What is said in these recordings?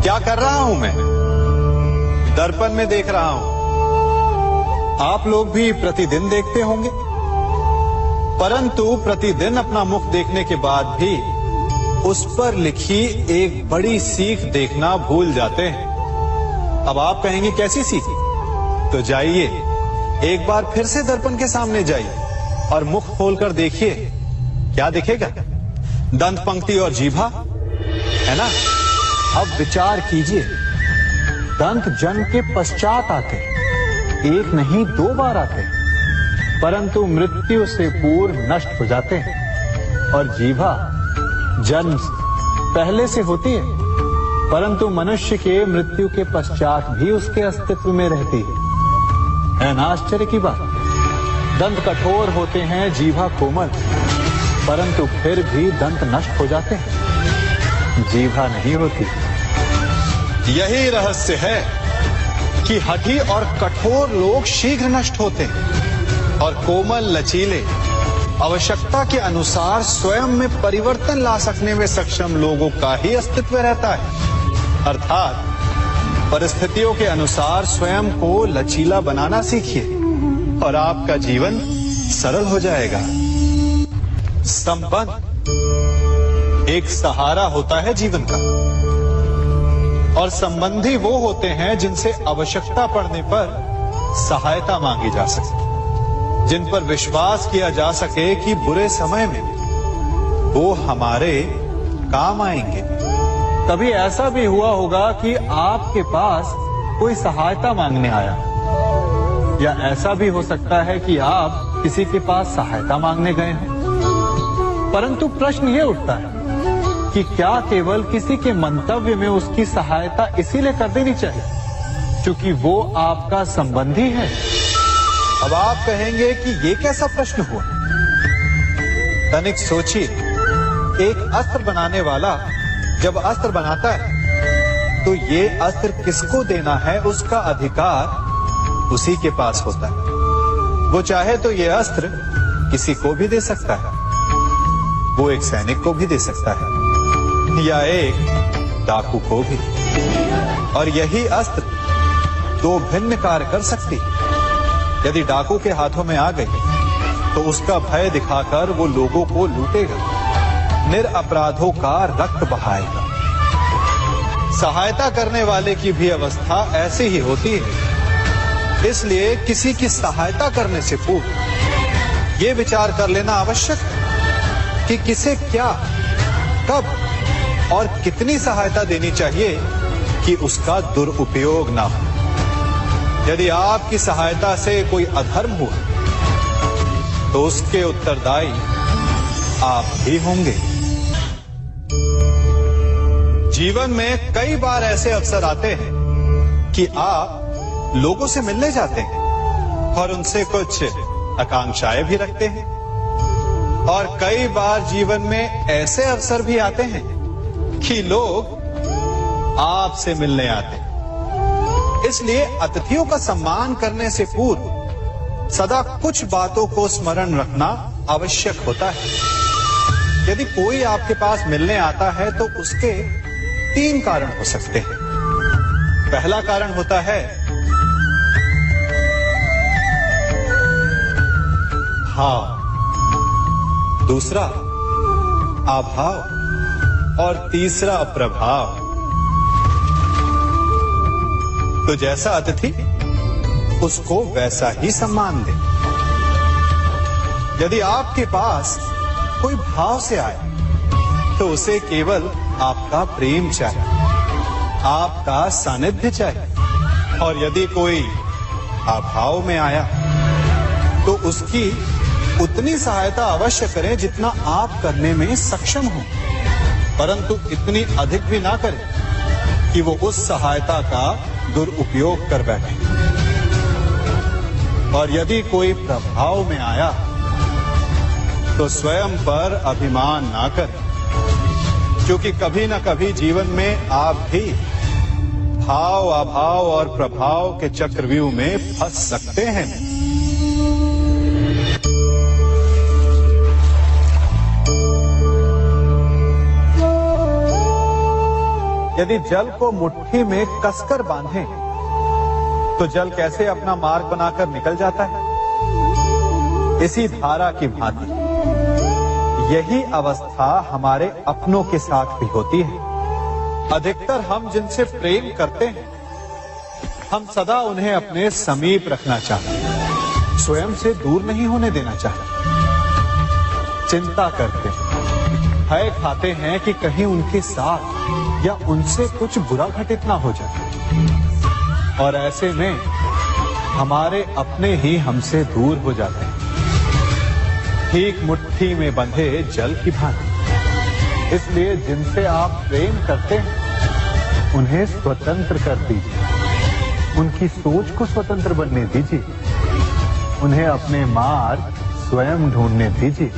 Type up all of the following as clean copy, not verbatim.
क्या कर रहा हूं मैं? दर्पण में देख रहा हूं। आप लोग भी प्रतिदिन देखते होंगे, परंतु प्रतिदिन अपना मुख देखने के बाद भी उस पर लिखी एक बड़ी सीख देखना भूल जाते हैं। अब आप कहेंगे कैसी सीख? तो जाइए एक बार फिर से दर्पण के सामने जाइए और मुख खोलकर देखिए, क्या दिखेगा? दंत पंक्ति और जीभा, है ना? अब विचार कीजिए, दंत जन्म के पश्चात आते, एक नहीं 2 बार आते, परंतु मृत्यु से पूर्व नष्ट हो जाते हैं। और जीभा जन्म पहले से होती है, परंतु मनुष्य के मृत्यु के पश्चात भी उसके अस्तित्व में रहती है ना आश्चर्य की बात? दंत कठोर होते हैं, जीभा कोमल, परंतु फिर भी दंत नष्ट हो जाते हैं, जीभा नहीं होती। यही रहस्य है कि हठी और कठोर लोग शीघ्र नष्ट होते हैं और कोमल लचीले आवश्यकता के अनुसार स्वयं में परिवर्तन ला सकने में सक्षम लोगों का ही अस्तित्व रहता है। अर्थात परिस्थितियों के अनुसार स्वयं को लचीला बनाना सीखिए और आपका जीवन सरल हो जाएगा। संबंध एक सहारा होता है जीवन का, और संबंधी वो होते हैं जिनसे आवश्यकता पड़ने पर सहायता मांगी जा सके, जिन पर विश्वास किया जा सके कि बुरे समय में वो हमारे काम आएंगे। कभी ऐसा भी हुआ होगा कि आपके पास कोई सहायता मांगने आया, या ऐसा भी हो सकता है कि आप किसी के पास सहायता मांगने गए हैं। परंतु प्रश्न ये उठता है कि क्या केवल किसी के मंतव्य में उसकी सहायता इसीलिए कर देनी चाहिए क्योंकि वो आपका संबंधी है? अब आप कहेंगे कि ये कैसा प्रश्न हुआ? तनिक सोचिए, एक अस्त्र बनाने वाला जब अस्त्र बनाता है तो ये अस्त्र किसको देना है उसका अधिकार उसी के पास होता है। वो चाहे तो ये अस्त्र किसी को भी दे सकता है, वो एक सैनिक को भी दे सकता है या एक डाकू को भी, और यही अस्त्र 2 भिन्न कार्य कर सकती है। यदि डाकू के हाथों में आ गई तो उसका भय दिखाकर वो लोगों को लूटेगा, निरपराधों का रक्त बहाएगा। सहायता करने वाले की भी अवस्था ऐसी ही होती है। इसलिए किसी की सहायता करने से पूर्व ये विचार कर लेना आवश्यक है कि किसे क्या, कब और कितनी सहायता देनी चाहिए कि उसका दुरुपयोग ना हो। यदि आपकी सहायता से कोई अधर्म हुआ तो उसके उत्तरदायी आप ही होंगे। जीवन में कई बार ऐसे अवसर आते हैं कि आप लोगों से मिलने जाते हैं और उनसे कुछ आकांक्षाएं भी रखते हैं, और कई बार जीवन में ऐसे अवसर भी आते हैं कि लोग आपसे मिलने आते हैं। इसलिए अतिथियों का सम्मान करने से पूर्व सदा कुछ बातों को स्मरण रखना आवश्यक होता है। यदि कोई आपके पास मिलने आता है तो उसके 3 कारण हो सकते हैं। पहला कारण होता है भाव, दूसरा अभाव और तीसरा प्रभाव। तो जैसा अतिथि उसको वैसा ही सम्मान दे। यदि आपके पास कोई भाव से आए तो उसे केवल आपका प्रेम चाहिए, आपका सानिध्य चाहिए, और यदि कोई अभाव में आया तो उसकी उतनी सहायता अवश्य करें जितना आप करने में सक्षम हो, परंतु इतनी अधिक भी ना करें कि वो उस सहायता का दुरुपयोग कर बैठे। और यदि कोई प्रभाव में आया तो स्वयं पर अभिमान ना करें, क्योंकि कभी ना कभी जीवन में आप भी भाव, अभाव और प्रभाव के चक्रव्यूह में फंस सकते हैं। यदि जल को मुट्ठी में कसकर बांधें, तो जल कैसे अपना मार्ग बनाकर निकल जाता है? इसी धारा की भांति यही अवस्था हमारे अपनों के साथ भी होती है। अधिकतर हम जिनसे प्रेम करते हैं, हम सदा उन्हें अपने समीप रखना चाहते हैं, स्वयं से दूर नहीं होने देना चाहते। चिंता करते हैं, भय खाते हैं कि कहीं उनके साथ या उनसे कुछ बुरा घटित ना हो जाए, और ऐसे में हमारे अपने ही हमसे दूर हो जाते हैं, ठीक मुट्ठी में बंधे जल की भांति। इसलिए जिनसे आप प्रेम करते हैं, उन्हें स्वतंत्र कर दीजिए, उनकी सोच को स्वतंत्र बनने दीजिए, उन्हें अपने मार्ग स्वयं ढूंढने दीजिए,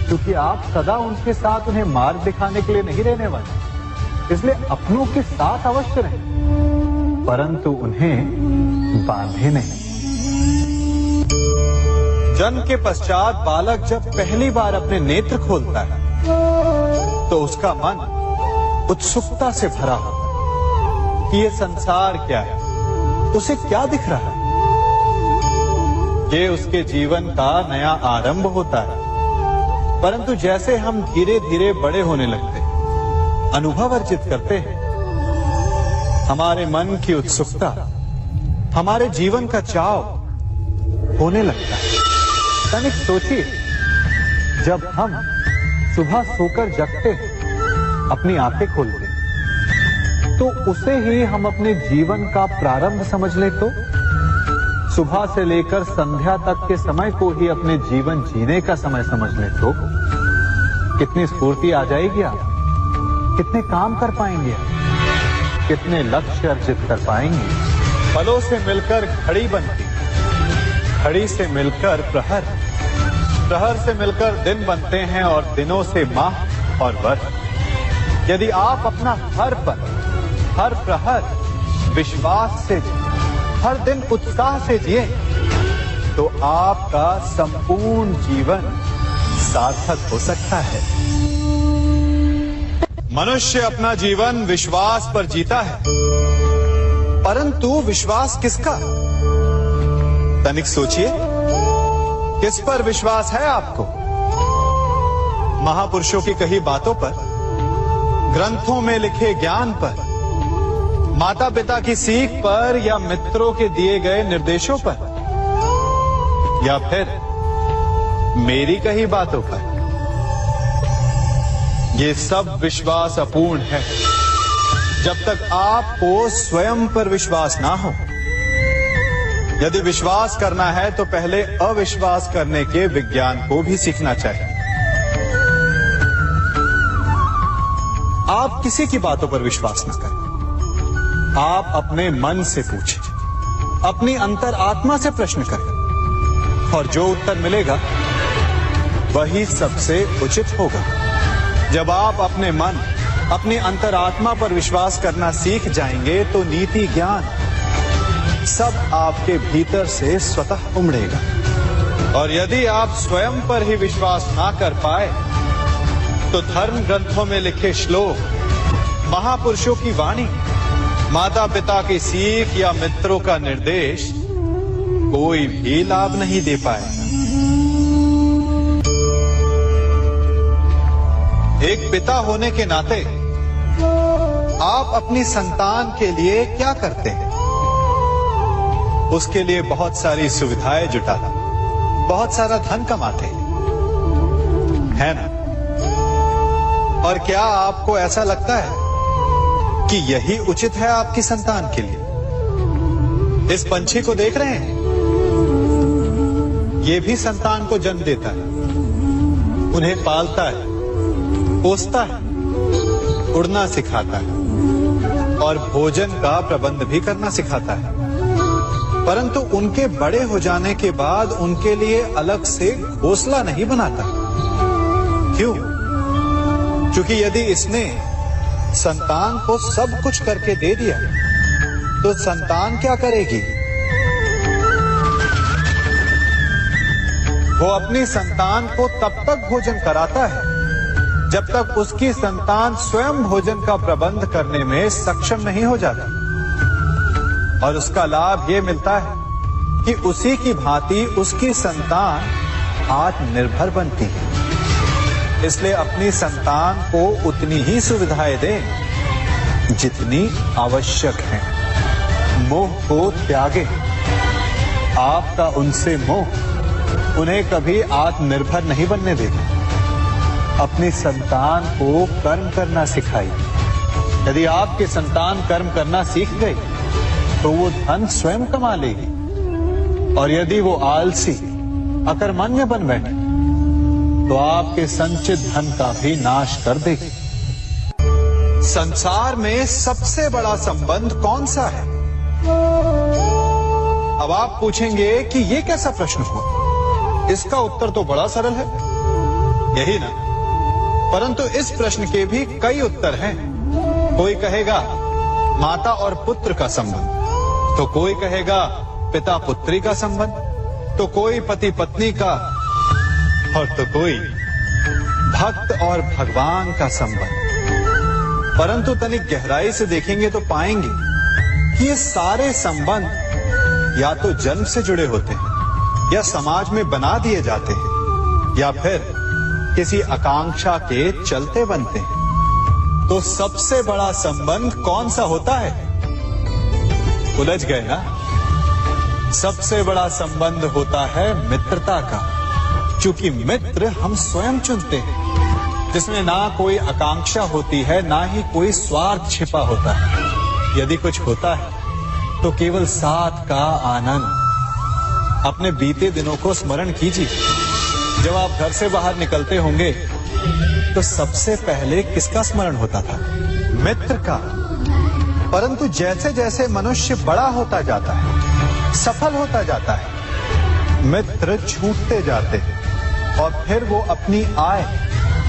क्योंकि आप सदा उनके साथ उन्हें मार्ग दिखाने के लिए नहीं रहने वाले। इसलिए अपनों के साथ अवश्य रहें, परंतु उन्हें बांधे नहीं। जन्म के पश्चात बालक जब पहली बार अपने नेत्र खोलता है, तो उसका मन उत्सुकता से भरा होता है कि ये संसार क्या है, उसे क्या दिख रहा है। ये उसके जीवन का नया आरंभ होता है। परंतु जैसे हम धीरे धीरे बड़े होने लगते हैं, अनुभव अर्जित करते हैं, हमारे मन की उत्सुकता, हमारे जीवन का चाव होने लगता है। तनिक सोचिए, जब हम सुबह सोकर जगते हैं, अपनी आंखें खोलते हैं, तो उसे ही हम अपने जीवन का प्रारंभ समझ लें, तो सुबह से लेकर संध्या तक के समय को ही अपने जीवन जीने का समय समझ लें, तो कितनी स्फूर्ति आ जाएगी आप, कितने काम कर पाएंगे आप, कितने लक्ष्य अर्जित कर पाएंगे। फलों से मिलकर घड़ी बनती, घड़ी से मिलकर प्रहर, प्रहर से मिलकर दिन बनते हैं, और दिनों से माह और वर्ष। यदि आप अपना हर पल, हर प्रहर विश्वास से, हर दिन उत्साह से जिए, तो आपका संपूर्ण जीवन सार्थक हो सकता है। मनुष्य अपना जीवन विश्वास पर जीता है, परंतु विश्वास किसका? तनिक सोचिए, किस पर विश्वास है आपको? महापुरुषों की कही बातों पर, ग्रंथों में लिखे ज्ञान पर, माता पिता की सीख पर, या मित्रों के दिए गए निर्देशों पर, या फिर मेरी कही बातों पर? ये सब विश्वास अपूर्ण है जब तक आपको स्वयं पर विश्वास ना हो। यदि विश्वास करना है तो पहले अविश्वास करने के विज्ञान को भी सीखना चाहिए। आप किसी की बातों पर विश्वास न करें, आप अपने मन से पूछें, अपनी अंतर आत्मा से प्रश्न करें, और जो उत्तर मिलेगा वही सबसे उचित होगा। जब आप अपने मन, अपनी अंतरात्मा पर विश्वास करना सीख जाएंगे, तो नीति ज्ञान सब आपके भीतर से स्वतः उमड़ेगा। और यदि आप स्वयं पर ही विश्वास ना कर पाए, तो धर्म ग्रंथों में लिखे श्लोक, महापुरुषों की वाणी, माता पिता की सीख या मित्रों का निर्देश कोई भी लाभ नहीं दे पाएगा। एक पिता होने के नाते आप अपनी संतान के लिए क्या करते हैं? उसके लिए बहुत सारी सुविधाएं जुटाते, बहुत सारा धन कमाते हैं, है ना? और क्या आपको ऐसा लगता है कि यही उचित है आपकी संतान के लिए? इस पंछी को देख रहे हैं, ये भी संतान को जन्म देता है, उन्हें पालता है, पोसता है, उड़ना सिखाता है और भोजन का प्रबंध भी करना सिखाता है। परंतु उनके बड़े हो जाने के बाद उनके लिए अलग से घोंसला नहीं बनाता। क्यों? क्योंकि यदि इसने संतान को सब कुछ करके दे दिया, तो संतान क्या करेगी? वो अपनी संतान को तब तक भोजन कराता है जब तक उसकी संतान स्वयं भोजन का प्रबंध करने में सक्षम नहीं हो जाती। और उसका लाभ ये मिलता है कि उसी की भांति उसकी संतान आत्मनिर्भर बनती है। इसलिए अपनी संतान को उतनी ही सुविधाएं दें जितनी आवश्यक है। मोह को त्यागें। आपका उनसे मोह उन्हें कभी आत्मनिर्भर नहीं बनने देगा। अपनी संतान को कर्म करना सिखाइए। यदि आपकी संतान कर्म करना सीख गई तो वो धन स्वयं कमा लेगी। और यदि वो आलसी अकर्मण्य बन बैठे तो आपके संचित धन का भी नाश कर देगी। संसार में सबसे बड़ा संबंध कौन सा है? अब आप पूछेंगे कि ये कैसा प्रश्न हुआ? इसका उत्तर तो बड़ा सरल है, यही ना? परंतु इस प्रश्न के भी कई उत्तर हैं। कोई कहेगा माता और पुत्र का संबंध, तो कोई कहेगा पिता पुत्री का संबंध, तो कोई पति पत्नी का, और तो कोई भक्त और भगवान का संबंध। परंतु तनिक गहराई से देखेंगे तो पाएंगे कि ये सारे संबंध या तो जन्म से जुड़े होते हैं, या समाज में बना दिए जाते हैं, या फिर किसी आकांक्षा के चलते बनते हैं। तो सबसे बड़ा संबंध कौन सा होता है? उलझ गए ना? सबसे बड़ा संबंध होता है मित्रता का, क्योंकि मित्र हम स्वयं चुनते हैं, जिसमें ना कोई आकांक्षा होती है, ना ही कोई स्वार्थ छिपा होता है। यदि कुछ होता है तो केवल साथ का आनंद। अपने बीते दिनों को स्मरण कीजिए। जब आप घर से बाहर निकलते होंगे तो सबसे पहले किसका स्मरण होता था? मित्र का। परंतु जैसे जैसे मनुष्य बड़ा होता जाता है, सफल होता जाता है, मित्र छूटते जाते हैं और फिर वो अपनी आय,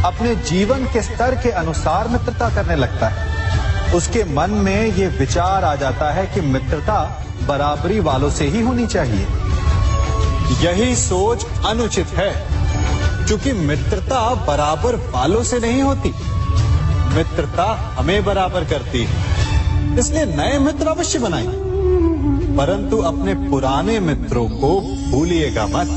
अपने जीवन के स्तर के अनुसार मित्रता करने लगता है। उसके मन में ये विचार आ जाता है कि मित्रता बराबरी वालों से ही होनी चाहिए। यही सोच अनुचित है, क्योंकि मित्रता बराबर वालों से नहीं होती। मित्रता हमें बराबर करती है। इसलिए नए मित्र अवश्य बनाएं, परंतु अपने पुराने मित्रों को भूलिएगा मत।